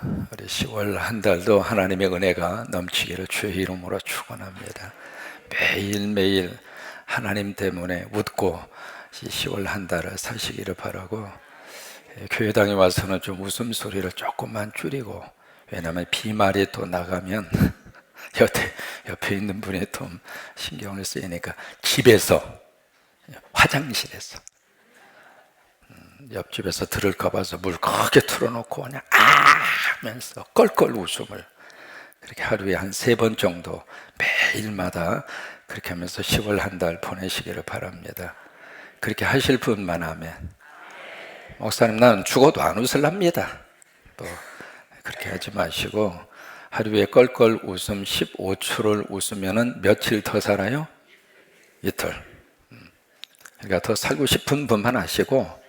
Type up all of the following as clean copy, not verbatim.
우리 10월 한 달도 하나님의 은혜가 넘치기를 주의 이름으로 축원합니다. 매일매일 하나님 때문에 웃고 이 10월 한 달을 사시기를 바라고, 교회당에 와서는 좀 웃음소리를 조금만 줄이고, 왜냐하면 비말이 또 나가면 옆에 있는 분이 좀 신경을 쓰이니까 집에서, 화장실에서, 옆집에서 들을까 봐서 물 크게 틀어놓고 그냥 하면서 껄껄 웃음을 그렇게 하루에 한 3번 정도 매일마다 그렇게 하면서 10월 한 달 보내시기를 바랍니다. 그렇게 하실 분만 하면, 목사님 나는 죽어도 안 웃을랍니다, 또 그렇게 하지 마시고, 하루에 껄껄 웃음 15초를 웃으면 며칠 더 살아요? 이틀. 그러니까 더 살고 싶은 분만 하시고,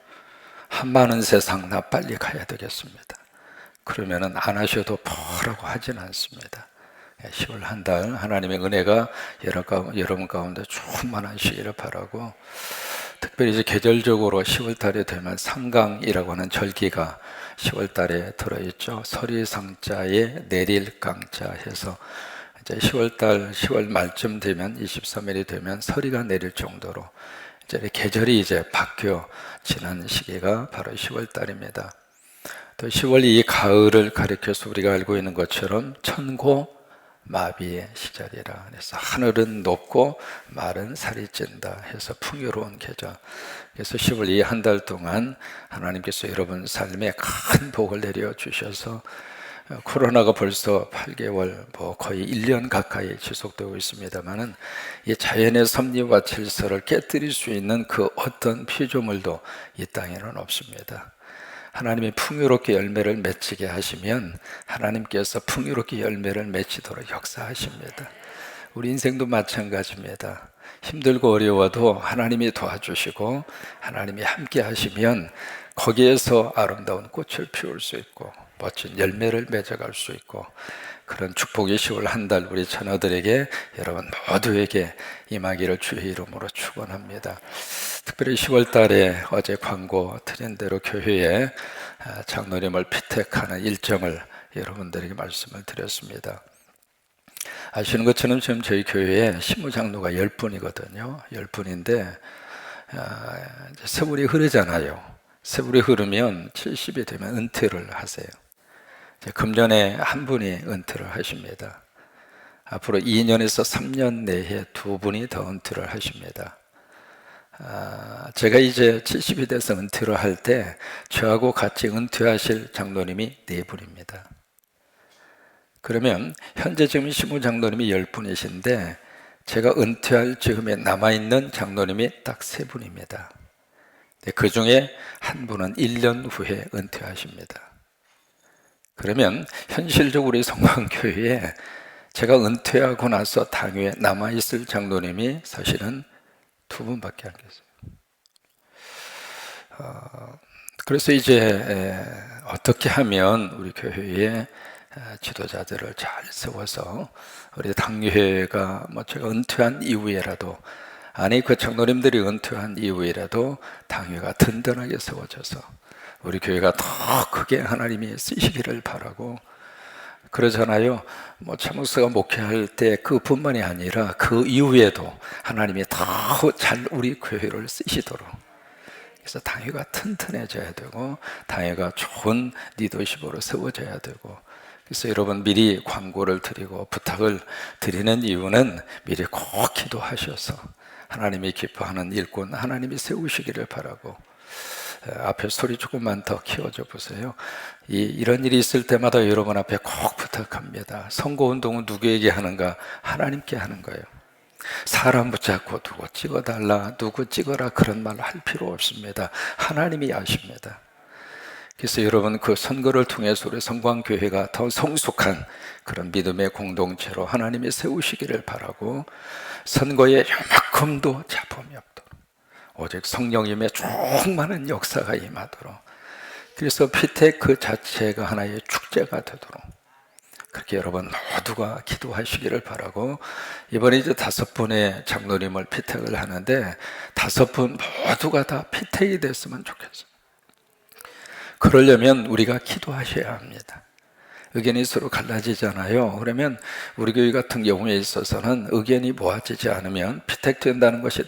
한 많은 세상 나 빨리 가야 되겠습니다. 그러면은 안 하셔도 뭐라고 하진 않습니다. 10월 한 달 하나님의 은혜가 여러분 가운데 충만하시기를 바라고, 특별히 이제 계절적으로 10월 달에 되면 삼강이라고 하는 절기가 10월 달에 들어있죠. 서리상자에 내릴강자 해서 이제 10월 달 10월 말쯤 되면 23일이 되면 서리가 내릴 정도로 이제 계절이 이제 바뀌어지는 시기가 바로 10월 달입니다. 또 10월이 이 가을을 가리켜서 우리가 알고 있는 것처럼 천고마비의 시절이라, 그래서 하늘은 높고 말은 살이 찐다 해서 풍요로운 계절. 그래서 10월 이 한 달 동안 하나님께서 여러분 삶에 큰 복을 내려주셔서, 코로나가 벌써 8개월, 거의 1년 가까이 지속되고 있습니다만은, 이 자연의 섭리와 질서를 깨뜨릴 수 있는 그 어떤 피조물도 이 땅에는 없습니다. 하나님이 풍요롭게 열매를 맺히게 하시면 하나님께서 풍요롭게 열매를 맺히도록 역사하십니다. 우리 인생도 마찬가지입니다. 힘들고 어려워도 하나님이 도와주시고 하나님이 함께 하시면 거기에서 아름다운 꽃을 피울 수 있고 멋진 열매를 맺어갈 수 있고, 그런 축복의 10월 한 달 우리 자녀들에게, 여러분 모두에게 임하기를 주의 이름으로 축원합니다. 특별히 10월 달에 어제 광고 드린 대로 교회에 장로님을 피택하는 일정을 여러분들에게 말씀을 드렸습니다. 아시는 것처럼 지금 저희 교회에 신무장로가 10분이거든요. 10분인데 세월이 흐르잖아요. 세월이 흐르면 70이 되면 은퇴를 하세요. 금년에 한 분이 은퇴를 하십니다. 앞으로 2년에서 3년 내에 2분이 더 은퇴를 하십니다. 제가 이제 70이 돼서 은퇴를 할 때 저하고 같이 은퇴하실 장로님이 4분입니다. 그러면 현재 지금 신무 장로님이 10분이신데 제가 은퇴할 즈음에 남아있는 장로님이 딱 3분입니다. 그 중에 한 분은 1년 후에 은퇴하십니다. 그러면 현실적으로 우리 성광교회에 제가 은퇴하고 나서 당회에 남아있을 장로님이 사실은 2분밖에 안 계세요. 그래서 이제 어떻게 하면 우리 교회에 지도자들을 잘 세워서 우리 당회가 제가 은퇴한 이후에라도, 아니 그 장로님들이 은퇴한 이후에라도 당회가 든든하게 세워져서 우리 교회가 더 크게 하나님이 쓰시기를 바라고, 그러잖아요. 차목사가 목회할 때 그뿐만이 아니라 그 이후에도 하나님이 더 잘 우리 교회를 쓰시도록, 그래서 당회가 튼튼해져야 되고 당회가 좋은 리더십으로 세워져야 되고, 그래서 여러분 미리 광고를 드리고 부탁을 드리는 이유는 미리 꼭 기도하셔서 하나님이 기뻐하는 일꾼 하나님이 세우시기를 바라고, 앞에 소리 조금만 더 키워줘 보세요. 이런 일이 있을 때마다 여러분 앞에 꼭 부탁합니다. 선거운동은 누구에게 하는가? 하나님께 하는 거예요. 사람 붙잡고 누구 찍어달라, 누구 찍어라 그런 말 할 필요 없습니다. 하나님이 아십니다. 그래서 여러분 그 선거를 통해서 우리 성광교회가 더 성숙한 그런 믿음의 공동체로 하나님이 세우시기를 바라고, 선거에 요만큼도 잡음이 없도록, 오직 성령님의 충만한 역사가 임하도록, 그래서 피택 그 자체가 하나의 축제가 되도록 그렇게 여러분 모두가 기도하시기를 바라고, 이번에 이제 5분의 장로님을 피택을 하는데 5분 모두가 다 피택이 됐으면 좋겠어요. 그러려면 우리가 기도하셔야 합니다. 의견이 서로 갈라지잖아요. 그러면 우리 교회 같은 경우에 있어서는 의견이 모아지지 않으면 피택된다는 것이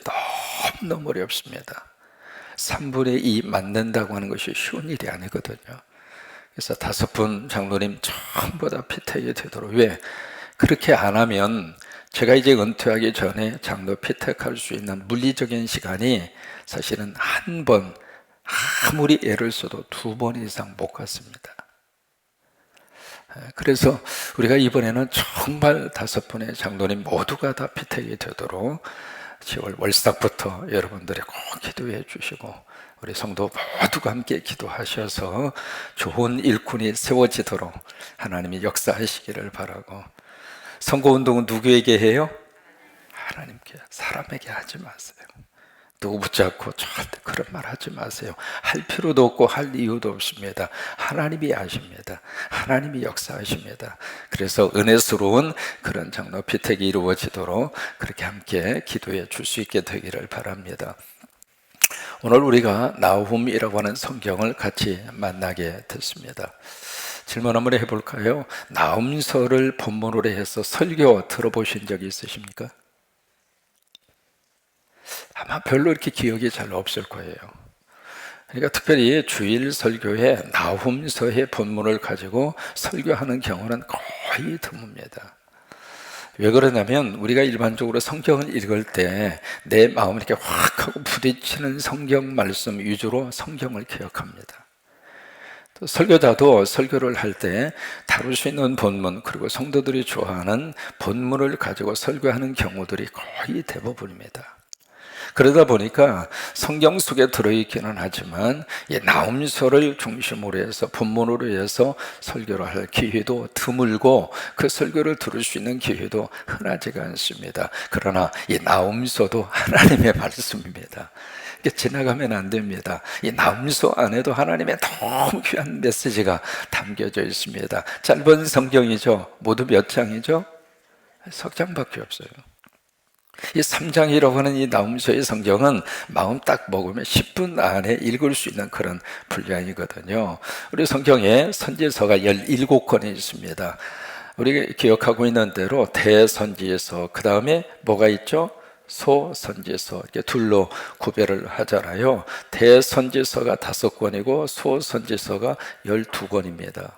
너무너무 어렵습니다. 3분의 2 맞는다고 하는 것이 쉬운 일이 아니거든요. 그래서 5분 장로님 전부 다 피택이 되도록, 왜? 그렇게 안 하면 제가 이제 은퇴하기 전에 장로 피택할 수 있는 물리적인 시간이 사실은 한 번, 아무리 애를 써도 2번 이상 못 갔습니다. 그래서 우리가 이번에는 정말 5분의 장로님 모두가 다 피택이 되도록 10월 월삭부터 여러분들이 꼭 기도해 주시고 우리 성도 모두가 함께 기도하셔서 좋은 일꾼이 세워지도록 하나님이 역사하시기를 바라고, 선거운동은 누구에게 해요? 하나님께, 사람에게 하지 마세요. 누구 붙잡고 절대 그런 말 하지 마세요. 할 필요도 없고 할 이유도 없습니다. 하나님이 아십니다. 하나님이 역사하십니다. 그래서 은혜스러운 그런 장로 피택이 이루어지도록 그렇게 함께 기도해 줄 수 있게 되기를 바랍니다. 오늘 우리가 나훔이라고 하는 성경을 같이 만나게 됐습니다. 질문 한번 해볼까요? 나훔서를 본문으로 해서 설교 들어보신 적이 있으십니까? 아마 별로 이렇게 기억이 잘 없을 거예요. 그러니까 특별히 주일 설교에 나훔서의 본문을 가지고 설교하는 경우는 거의 드뭅니다. 왜 그러냐면 우리가 일반적으로 성경을 읽을 때 내 마음을 이렇게 확 하고 부딪히는 성경 말씀 위주로 성경을 기억합니다. 또 설교자도 설교를 할 때 다룰 수 있는 본문, 그리고 성도들이 좋아하는 본문을 가지고 설교하는 경우들이 거의 대부분입니다. 그러다 보니까 성경 속에 들어있기는 하지만 이 나훔서를 중심으로 해서 본문으로 해서 설교를 할 기회도 드물고 그 설교를 들을 수 있는 기회도 흔하지가 않습니다. 그러나 이 나훔서도 하나님의 말씀입니다. 지나가면 안 됩니다. 이 나훔서 안에도 하나님의 너무 귀한 메시지가 담겨져 있습니다. 짧은 성경이죠. 모두 몇 장이죠? 석 장밖에 없어요. 이 3장이라고 하는 이 나훔서의 성경은 마음 딱 먹으면 10분 안에 읽을 수 있는 그런 분량이거든요. 우리 성경에 선지서가 17권이 있습니다. 우리가 기억하고 있는 대로 대선지서, 그 다음에 뭐가 있죠? 소선지서, 이렇게 둘로 구별을 하잖아요. 대선지서가 5권이고 소선지서가 12권입니다.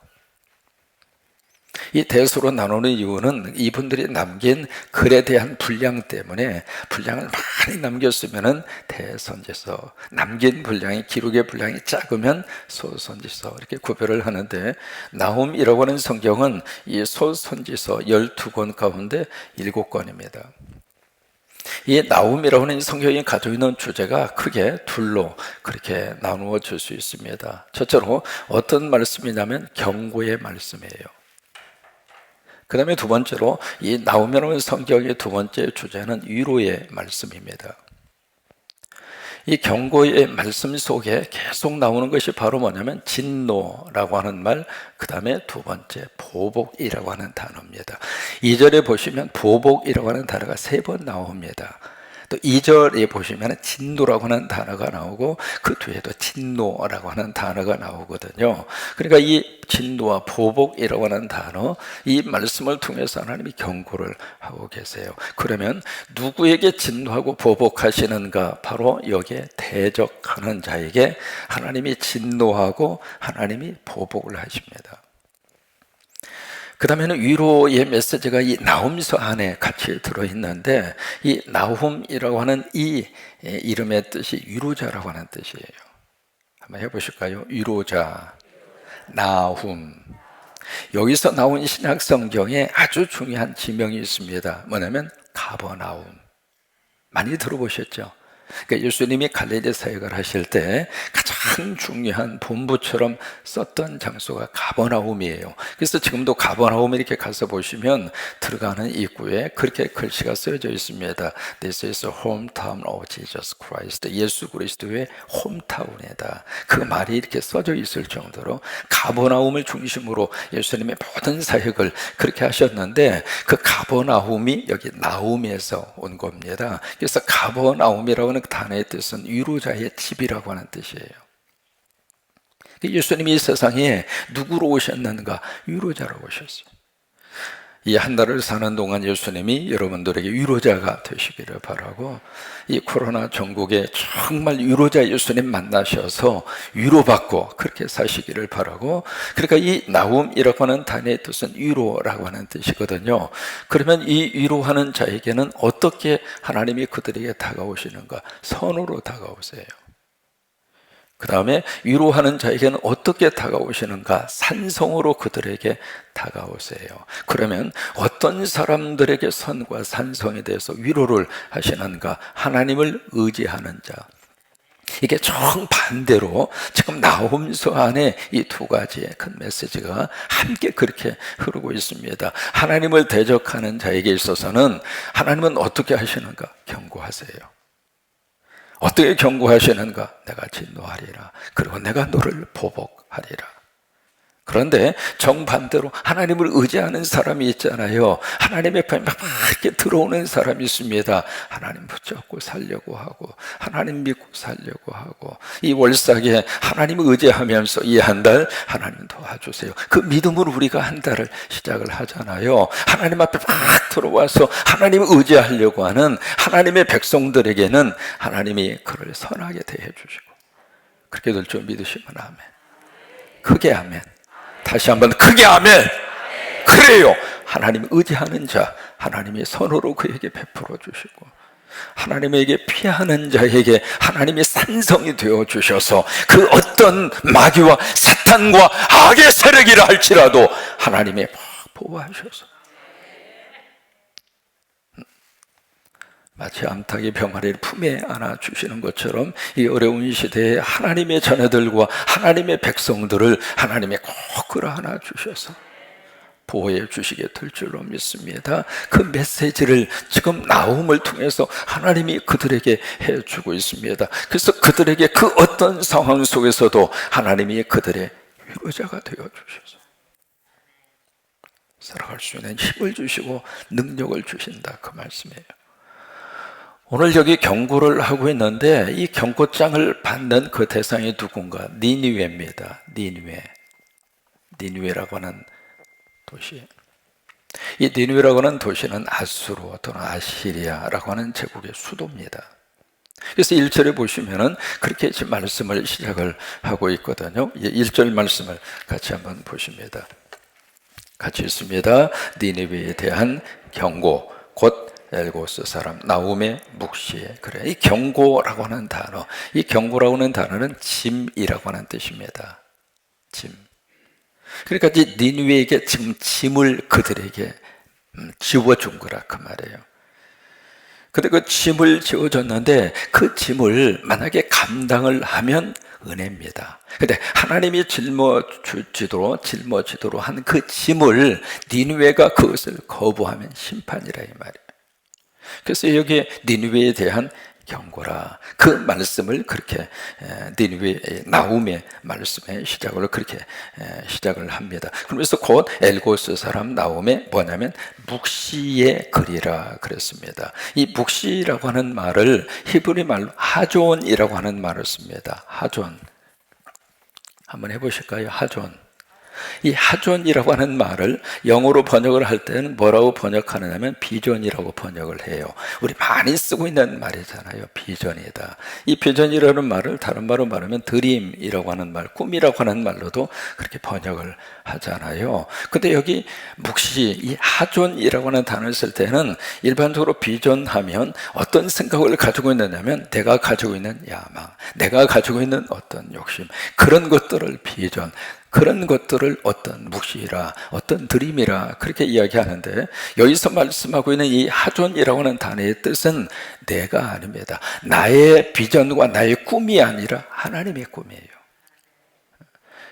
이 대수로 나누는 이유는 이분들이 남긴 글에 대한 분량 때문에, 분량을 많이 남겼으면 대선지서, 남긴 분량이, 기록의 분량이 작으면 소선지서, 이렇게 구별을 하는데, 나훔이라고 하는 성경은 이 소선지서 12권 가운데 7권입니다. 이 나훔이라고 하는 성경이 가지고 있는 주제가 크게 둘로 그렇게 나누어질 수 있습니다. 첫째로 어떤 말씀이냐면 경고의 말씀이에요. 그 다음에 두 번째로 이 나훔이라는 성경의 두 번째 주제는 위로의 말씀입니다. 이 경고의 말씀 속에 계속 나오는 것이 바로 뭐냐면 진노라고 하는 말, 그 다음에 두 번째 보복이라고 하는 단어입니다. 2절에 보시면 보복이라고 하는 단어가 3번 나옵니다. 또 2절에 보시면 진노라고 하는 단어가 나오고 그 뒤에도 진노라고 하는 단어가 나오거든요. 그러니까 이 진노와 보복이라고 하는 단어, 이 말씀을 통해서 하나님이 경고를 하고 계세요. 그러면 누구에게 진노하고 보복하시는가? 바로 여기에 대적하는 자에게 하나님이 진노하고 하나님이 보복을 하십니다. 그 다음에는 위로의 메시지가 이 나훔서 안에 같이 들어있는데, 이 나훔이라고 하는 이 이름의 뜻이 위로자라고 하는 뜻이에요. 한번 해보실까요? 위로자, 나훔. 여기서 나온 신약 성경에 아주 중요한 지명이 있습니다. 뭐냐면 가버나움. 많이 들어보셨죠? 그러니까 예수님이 갈릴리 사역을 하실 때 가장 중요한 본부처럼 썼던 장소가 가버나움이에요. 그래서 지금도 가버나움 이렇게 가서 보시면 들어가는 입구에 그렇게 글씨가 쓰여져 있습니다. This is the hometown of Jesus Christ. 예수 그리스도의 홈타운이다. 그 말이 이렇게 써져 있을 정도로 가버나움을 중심으로 예수님의 모든 사역을 그렇게 하셨는데, 그 가버나움이 여기 나움에서 온 겁니다. 그래서 가버나움이라고 하는 그 단어의 뜻은 위로자의 집이라고 하는 뜻이에요. 예수님이 이 세상에 누구로 오셨는가? 위로자로 오셨어요. 이 한 달을 사는 동안 예수님이 여러분들에게 위로자가 되시기를 바라고, 이 코로나 전국에 정말 위로자 예수님 만나셔서 위로받고 그렇게 사시기를 바라고, 그러니까 이 나움이라고 하는 단어의 뜻은 위로라고 하는 뜻이거든요. 그러면 이 위로하는 자에게는 어떻게 하나님이 그들에게 다가오시는가? 선으로 다가오세요. 그 다음에 위로하는 자에게는 어떻게 다가오시는가? 산성으로 그들에게 다가오세요. 그러면 어떤 사람들에게 선과 산성에 대해서 위로를 하시는가? 하나님을 의지하는 자. 이게 정반대로 지금 나홈서 안에 이 두 가지의 큰 메시지가 함께 그렇게 흐르고 있습니다. 하나님을 대적하는 자에게 있어서는 하나님은 어떻게 하시는가? 경고하세요. 어떻게 경고하시는가? 내가 진노하리라. 그리고 내가 너를 보복하리라. 그런데 정반대로 하나님을 의지하는 사람이 있잖아요. 하나님의 편에 막 이렇게 들어오는 사람이 있습니다. 하나님 붙잡고 살려고 하고, 하나님 믿고 살려고 하고, 이 월삭에 하나님을 의지하면서 이 한 달 하나님 도와주세요. 그 믿음으로 우리가 한 달을 시작을 하잖아요. 하나님 앞에 막 들어와서 하나님을 의지하려고 하는 하나님의 백성들에게는 하나님이 그를 선하게 대해주시고, 그렇게 될 줄 믿으시면 아멘. 크게 아멘. 다시 한번 크게 아멘. 그래요. 하나님 의지하는 자, 하나님의 선으로 그에게 베풀어 주시고, 하나님에게 피하는 자에게 하나님의 산성이 되어 주셔서 그 어떤 마귀와 사탄과 악의 세력이라 할지라도 하나님의 보호하셔서, 마치 암탉이 병아리를 품에 안아주시는 것처럼 이 어려운 시대에 하나님의 자녀들과 하나님의 백성들을 하나님이 꼭 끌어안아 주셔서 보호해 주시게 될 줄로 믿습니다. 그 메시지를 지금 나홈을 통해서 하나님이 그들에게 해주고 있습니다. 그래서 그들에게 그 어떤 상황 속에서도 하나님이 그들의 위로자가 되어주셔서 살아갈 수 있는 힘을 주시고 능력을 주신다, 그 말씀이에요. 오늘 여기 경고를 하고 있는데 이 경고장을 받는 그 대상이 누군가? 니느웨입니다. 니느웨라고 하는 도시. 이 니느웨라고 하는 도시는 아수르 또는 아시리아라고 하는 제국의 수도입니다. 그래서 1절에 보시면은 그렇게 지금 말씀을 시작을 하고 있거든요. 1절 말씀을 같이 한번 보십니다. 같이 있습니다. 니느웨에 대한 경고, 곧 엘고스 사람 나홈의 묵시에. 그래, 이 경고라고 하는 단어, 이 경고라고 하는 단어는 짐이라고 하는 뜻입니다. 짐. 그러니까 이 니느웨에게 지금 짐을 그들에게 지워준 거라 그 말이에요. 근데 그 짐을 지워줬는데 그 짐을 만약에 감당을 하면 은혜입니다. 근데 하나님이 짊어지도록 한 그 짐을 니느웨가 그것을 거부하면 심판이라 이 말이에요. 그래서 여기 니느웨에 대한 경고라, 그 말씀을 그렇게 니느웨 나홈의 말씀의 시작을 그렇게 시작을 합니다. 그러면서 곧 엘고스 사람 나홈의 뭐냐면 묵시의 글이라 그랬습니다. 이 묵시라고 하는 말을 히브리 말로 하존이라고 하는 말을 씁니다. 하존 한번 해보실까요? 하존. 이 하존이라고 하는 말을 영어로 번역을 할 때는 뭐라고 번역하느냐면 비전이라고 번역을 해요. 우리 많이 쓰고 있는 말이잖아요. 비전이다. 이 비전이라는 말을 다른 말로 말하면 드림이라고 하는 말, 꿈이라고 하는 말로도 그렇게 번역을 하잖아요. 근데 여기 묵시, 이 하존이라고 하는 단어를 쓸 때는 일반적으로 비전하면 어떤 생각을 가지고 있느냐면 내가 가지고 있는 야망, 내가 가지고 있는 어떤 욕심, 그런 것들을 비전, 그런 것들을 어떤 묵시라, 어떤 드림이라 그렇게 이야기하는데, 여기서 말씀하고 있는 이 하존이라고 하는 단어의 뜻은 내가 아닙니다. 나의 비전과 나의 꿈이 아니라 하나님의 꿈이에요.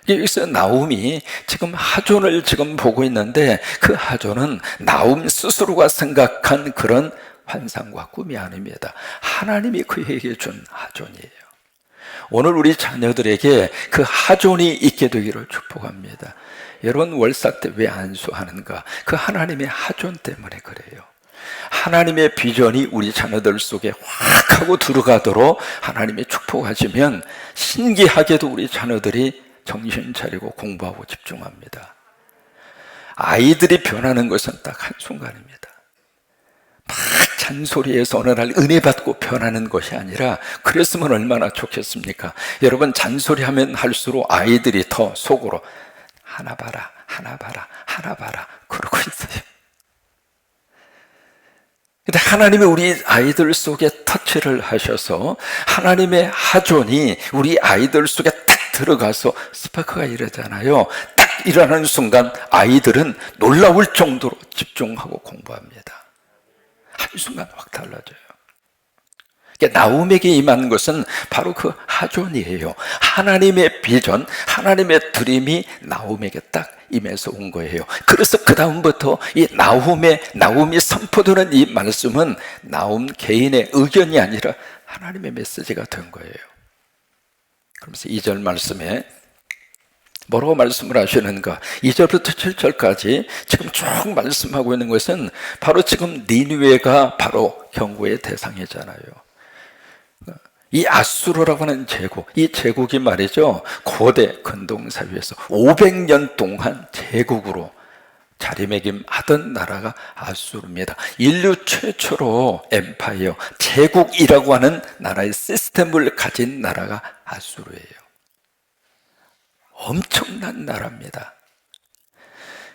여기서 나홈이 지금 하존을 지금 보고 있는데 그 하존은 나홈 스스로가 생각한 그런 환상과 꿈이 아닙니다. 하나님이 그에게 준 하존이에요. 오늘 우리 자녀들에게 그 하존이 있게 되기를 축복합니다. 여러분 월삭 때 왜 안수하는가? 그 하나님의 하존 때문에 그래요. 하나님의 비전이 우리 자녀들 속에 확 하고 들어가도록 하나님이 축복하시면 신기하게도 우리 자녀들이 정신 차리고 공부하고 집중합니다. 아이들이 변하는 것은 딱 한순간입니다. 막 잔소리해서 어느 날 은혜 받고 변하는 것이 아니라, 그랬으면 얼마나 좋겠습니까? 여러분, 잔소리하면 할수록 아이들이 더 속으로 하나 봐라, 하나 봐라, 하나 봐라 그러고 있어요. 근데 하나님이 우리 아이들 속에 터치를 하셔서 하나님의 하존이 우리 아이들 속에 딱 들어가서 스파크가 이러잖아요. 딱 일어나는 순간 아이들은 놀라울 정도로 집중하고 공부합니다. 한순간 확 달라져요. 나움에게 임한 것은 바로 그 하존이에요. 하나님의 비전, 하나님의 드림이 나움에게 딱 임해서 온 거예요. 그래서 그 다음부터 이 나움이 선포되는 이 말씀은 나움 개인의 의견이 아니라 하나님의 메시지가 된 거예요. 그러면서 2절 말씀에 뭐라고 말씀을 하시는가? 2절부터 7절까지 지금 쭉 말씀하고 있는 것은 바로 지금 니느웨가 바로 경고의 대상이잖아요. 이 아수르라고 하는 제국, 이 제국이 말이죠, 고대 근동사회에서 500년 동안 제국으로 자리매김하던 나라가 아수르입니다. 인류 최초로 엠파이어, 제국이라고 하는 나라의 시스템을 가진 나라가 아수르예요. 엄청난 나라입니다.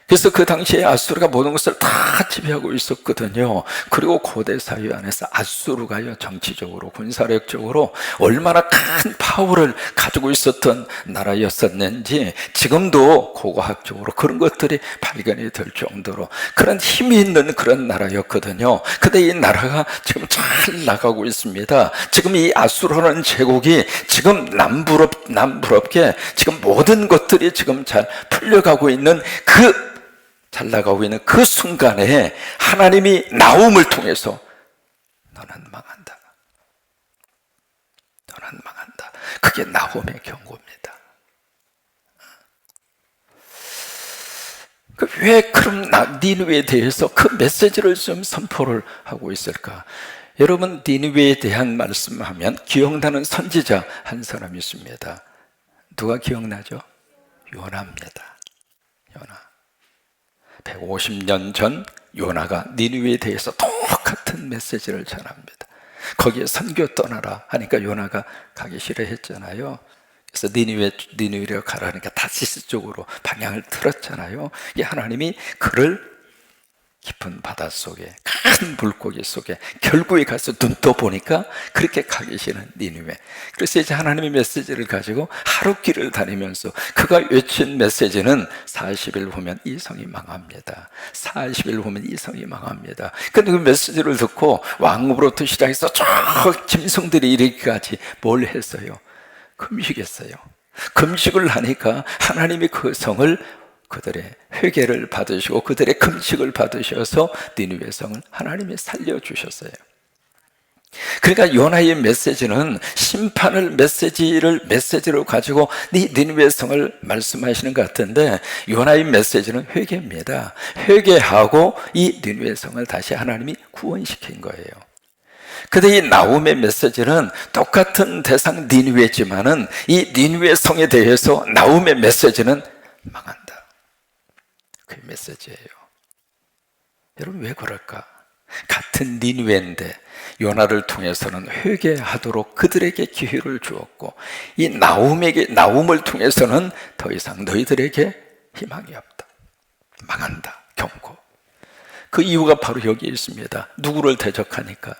그래서 그 당시에 아수르가 모든 것을 다 지배하고 있었거든요. 그리고 고대 사회 안에서 아수르가요, 정치적으로 군사력적으로 얼마나 큰 파워를 가지고 있었던 나라였었는지 지금도 고고학적으로 그런 것들이 발견이 될 정도로 그런 힘이 있는 그런 나라였거든요. 근데 이 나라가 지금 잘 나가고 있습니다. 지금 이 아수르라는 제국이 지금 남부럽게 지금 모든 것들이 지금 잘 풀려가고 있는 잘 나가고 있는 그 순간에 하나님이 나움을 통해서 너는 망한다. 너는 망한다. 그게 나움의 경고입니다. 왜 그럼 니느웨에 대해서 그 메시지를 좀 선포를 하고 있을까? 여러분, 니느웨에 대한 말씀하면 기억나는 선지자 한 사람이 있습니다. 누가 기억나죠? 요나입니다. 요나. 150년 전 요나가 니느웨에 대해서 똑같은 메시지를 전합니다. 거기에 선교 떠나라 하니까 요나가 가기 싫어했잖아요. 그래서 니느웨로 가라니까 다시스 쪽으로 방향을 틀었잖아요. 이 하나님이 그를 깊은 바닷속에 큰 물고기 속에 결국에 가서 눈 떠 보니까 그렇게 가기 싫은 니느웨. 그래서 이제 하나님의 메시지를 가지고 하루 길을 다니면서 그가 외친 메시지는 40일 후면 이 성이 망합니다. 40일 후면 이 성이 망합니다. 근데 그 메시지를 듣고 왕으로부터 시작해서 쭉 짐승들이 이르기까지 뭘 했어요? 금식했어요. 금식을 하니까 하나님이 그 성을 그들의 회개를 받으시고 그들의 금식을 받으셔서 니느웨 성을 하나님이 살려주셨어요. 그러니까 요나의 메시지는 심판을 메시지로 가지고 니느웨 성을 말씀하시는 것 같은데, 요나의 메시지는 회개입니다. 회개하고 이 니느웨 성을 다시 하나님이 구원시킨 거예요. 근데 이 나움의 메시지는 똑같은 대상 니느웨지만은 이 니느웨 성에 대해서 나움의 메시지는 망한다. 그 메시지예요. 여러분, 왜 그럴까? 같은 니느웨인데 요나를 통해서는 회개하도록 그들에게 기회를 주었고, 이 나움을 통해서는 더 이상 너희들에게 희망이 없다. 망한다. 경고. 그 이유가 바로 여기에 있습니다. 누구를 대적하니까?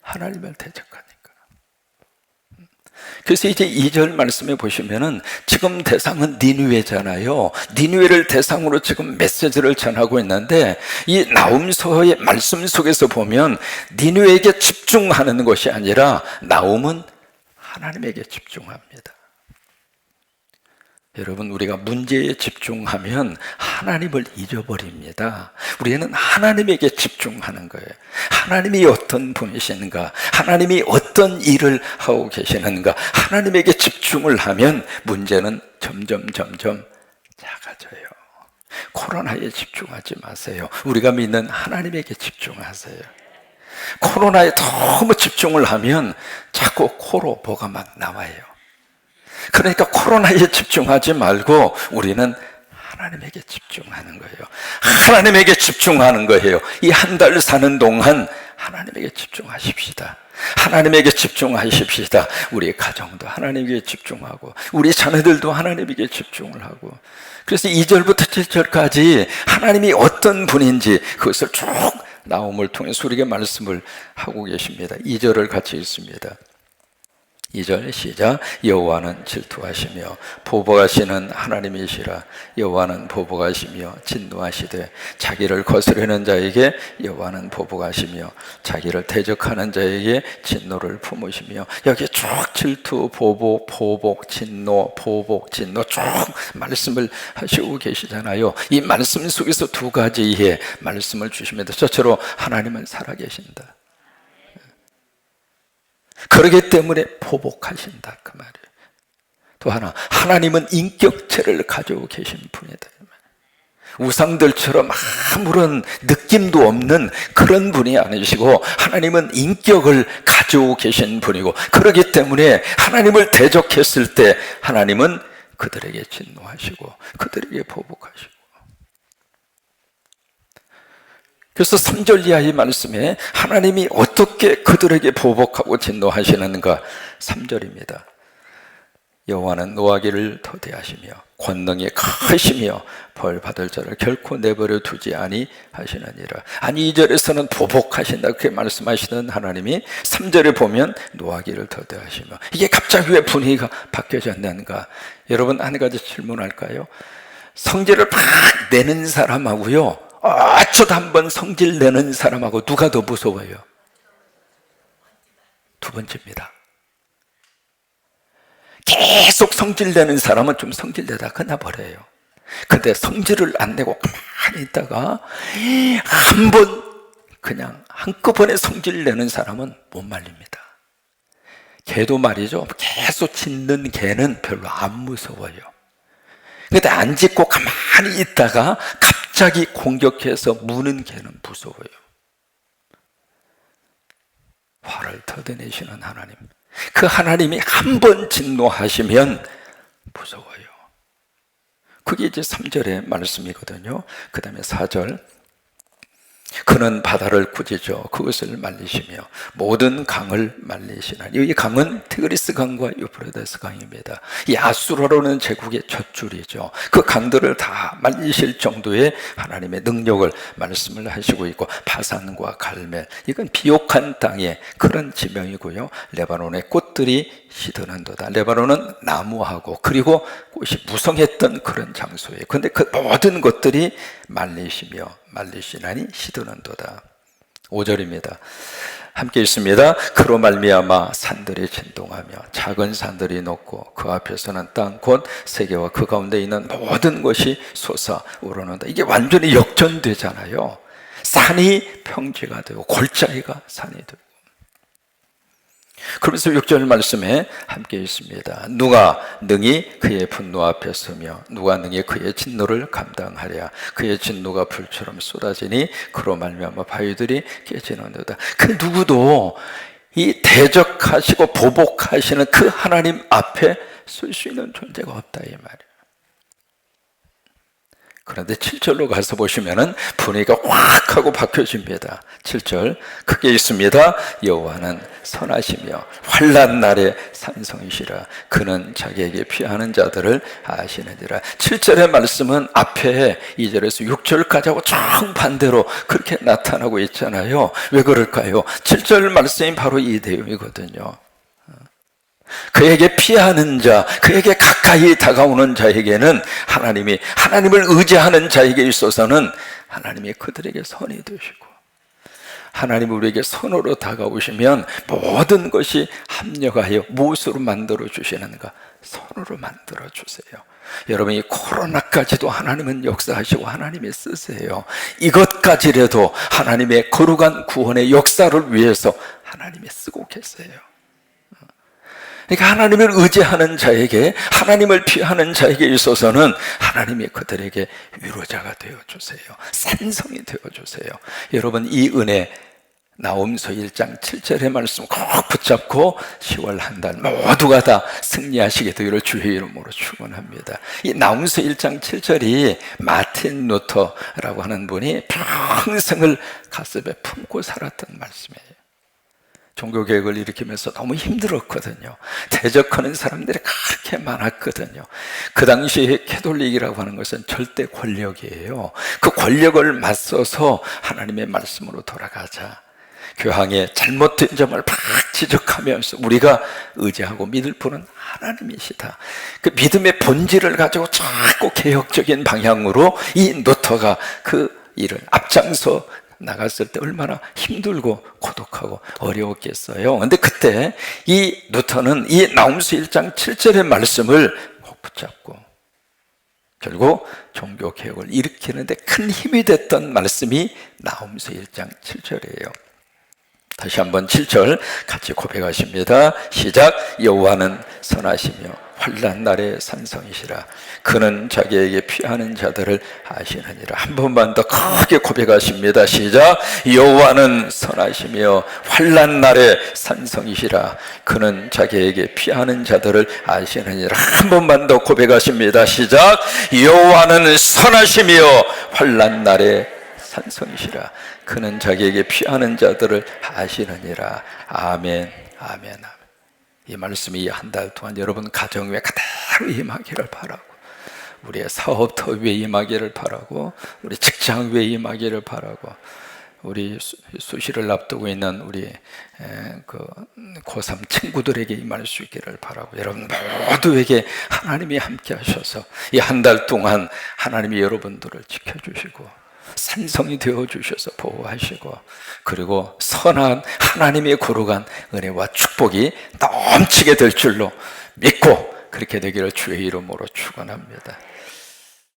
하나님을 대적하니까. 그래서 이제 2절 말씀에 보시면은 지금 대상은 니느웨잖아요. 니느웨를 대상으로 지금 메시지를 전하고 있는데, 이 나움서의 말씀 속에서 보면 니느웨에게 집중하는 것이 아니라 나움은 하나님에게 집중합니다. 여러분, 우리가 문제에 집중하면 하나님을 잊어버립니다. 우리는 하나님에게 집중하는 거예요. 하나님이 어떤 분이신가, 하나님이 어떤 일을 하고 계시는가, 하나님에게 집중을 하면 문제는 점점 작아져요. 코로나에 집중하지 마세요. 우리가 믿는 하나님에게 집중하세요. 코로나에 너무 집중을 하면 자꾸 코로 뭐가 막 나와요. 그러니까 코로나에 집중하지 말고 우리는 하나님에게 집중하는 거예요. 하나님에게 집중하는 거예요. 이 한 달 사는 동안 하나님에게 집중하십시다. 하나님에게 집중하십시다. 우리 가정도 하나님에게 집중하고 우리 자녀들도 하나님에게 집중을 하고, 그래서 2절부터 7절까지 하나님이 어떤 분인지 그것을 쭉 나옴을 통해서 우리에게 말씀을 하고 계십니다. 2절을 같이 읽습니다. 2절 시작. 여호와는 질투하시며 보복하시는 하나님이시라. 여호와는 보복하시며 진노하시되 자기를 거스르는 자에게 여호와는 보복하시며 자기를 대적하는 자에게 진노를 품으시며, 여기 쭉 질투, 보복, 진노, 보복, 진노 쭉 말씀을 하시고 계시잖아요. 이 말씀 속에서 두 가지의 말씀을 주십니다. 첫째로 하나님은 살아계신다. 그러기 때문에 보복하신다 그 말이에요. 또 하나, 하나님은 인격체를 가지고 계신 분이다. 우상들처럼 아무런 느낌도 없는 그런 분이 아니시고 하나님은 인격을 가지고 계신 분이고, 그러기 때문에 하나님을 대적했을 때 하나님은 그들에게 진노하시고 그들에게 보복하시고. 그래서 3절 이하의 말씀에 하나님이 어떻게 그들에게 보복하고 진노하시는가? 3절입니다. 여호와는 노하기를 더디하시며 권능이 크시며 벌 받을 자를 결코 내버려 두지 아니하시느니라. 아니, 2절에서는 보복하신다 그렇게 말씀하시는 하나님이 3절에 보면 노하기를 더디하시며, 이게 갑자기 왜 분위기가 바뀌어졌는가? 여러분, 한 가지 질문할까요? 성질을 팍 내는 사람하고요, 어쩌다 한번 성질 내는 사람하고 누가 더 무서워요? 두 번째입니다. 계속 성질 내는 사람은 좀 성질 내다 끝나버려요. 근데 성질을 안 내고 가만히 있다가 한번 그냥 한꺼번에 성질 내는 사람은 못 말립니다. 개도 말이죠, 계속 짖는 개는 별로 안 무서워요. 근데 안 짖고 가만히 있다가 갑자기 공격해서 무는 개는 무서워요. 화를 터져내시는 하나님, 그 하나님이 한 번 진노하시면 무서워요. 그게 이제 3절의 말씀이거든요. 그 다음에 4절, 그는 바다를 꾸짖어 그것을 말리시며 모든 강을 말리시나니. 이 강은 티그리스 강과 유프라데스 강입니다. 이 아수라로는 제국의 젖줄이죠. 그 강들을 다 말리실 정도의 하나님의 능력을 말씀을 하시고 있고, 바산과 갈멜, 이건 비옥한 땅의 그런 지명이고요. 레바논의 꽃들이 시드는도다. 레바논은 나무하고 그리고 꽃이 무성했던 그런 장소예요. 그런데 그 모든 것들이 말리시나니 시드는도다. 5절입니다. 함께 있습니다. 그로 말미암아 산들이 진동하며 작은 산들이 녹고 그 앞에서는 땅 곧 세계와 그 가운데 있는 모든 것이 솟아오르는다. 이게 완전히 역전되잖아요. 산이 평지가 되고 골짜기가 산이 되고. 그러면서 6절 말씀에 함께 있습니다. 누가 능히 그의 분노 앞에 서며 누가 능히 그의 진노를 감당하랴. 그의 진노가 불처럼 쏟아지니 그로 말미암아 바위들이 깨지는도다. 그 누구도 이 대적하시고 보복하시는 그 하나님 앞에 설 수 있는 존재가 없다 이 말이에요. 그런데 7절로 가서 보시면은 분위기가 확 하고 바뀌어집니다. 7절 크게 있습니다. 여호와는 선하시며 환난 날에 산성이시라. 그는 자기에게 피하는 자들을 아시느니라. 7절의 말씀은 앞에 2절에서 6절까지 하고 정반대로 그렇게 나타나고 있잖아요. 왜 그럴까요? 7절 말씀이 바로 이 내용이거든요. 그에게 피하는 자, 그에게 가까이 다가오는 자에게는 하나님을 의지하는 자에게 있어서는 하나님이 그들에게 선이 되시고, 하나님이 우리에게 선으로 다가오시면 모든 것이 합력하여 무엇으로 만들어 주시는가? 선으로 만들어 주세요. 여러분, 이 코로나까지도 하나님은 역사하시고 하나님이 쓰세요. 이것까지라도 하나님의 거룩한 구원의 역사를 위해서 하나님이 쓰고 계세요. 그러니까 하나님을 의지하는 자에게, 하나님을 피하는 자에게 있어서는 하나님이 그들에게 위로자가 되어주세요. 산성이 되어주세요. 여러분, 이 은혜 나홈서 1장 7절의 말씀 꼭 붙잡고 10월 한 달 모두가 다 승리하시게 되기를 주의 이름으로 축원합니다. 이 나홈서 1장 7절이 마틴 루터라고 하는 분이 평생을 가슴에 품고 살았던 말씀이에요. 종교개혁을 일으키면서 너무 힘들었거든요. 대적하는 사람들이 그렇게 많았거든요. 그 당시에 캐톨릭이라고 하는 것은 절대 권력이에요. 그 권력을 맞서서 하나님의 말씀으로 돌아가자. 교황의 잘못된 점을 막 지적하면서 우리가 의지하고 믿을 분은 하나님이시다. 그 믿음의 본질을 가지고 자꾸 개혁적인 방향으로 이 루터가 그 일을 앞장서 나갔을 때 얼마나 힘들고 고독하고 어려웠겠어요. 근데 그때 이 루터는 이 나홈서 1장 7절의 말씀을 꼭 붙잡고 결국 종교개혁을 일으키는데 큰 힘이 됐던 말씀이 나홈서 1장 7절이에요. 다시 한번 7절 같이 고백하십니다. 시작. 여호와는 선하시며 환난 날의 산성이시라. 그는 자기에게 피하는 자들을 아시느니라. 한 번만 더 크게 고백하십니다. 시작. 여호와는 선하시며 환난 날의 산성이시라. 그는 자기에게 피하는 자들을 아시느니라. 한 번만 더 고백하십니다. 시작. 여호와는 선하시며 환난 날의 산성이시라. 그는 자기에게 피하는 자들을 아시느니라. 아멘, 아멘, 아멘. 이 말씀이 한 달 동안 여러분 가정 위에 그대로 임하기를 바라고, 우리의 사업터 위에 임하기를 바라고, 우리 직장 위에 임하기를 바라고, 우리 수시를 앞두고 있는 우리 그 고3 친구들에게 임할 수 있기를 바라고, 여러분 모두에게 하나님이 함께 하셔서 이 한 달 동안 하나님이 여러분들을 지켜주시고 산성이 되어주셔서 보호하시고, 그리고 선한 하나님의 거룩한 은혜와 축복이 넘치게 될 줄로 믿고 그렇게 되기를 주의 이름으로 축원합니다.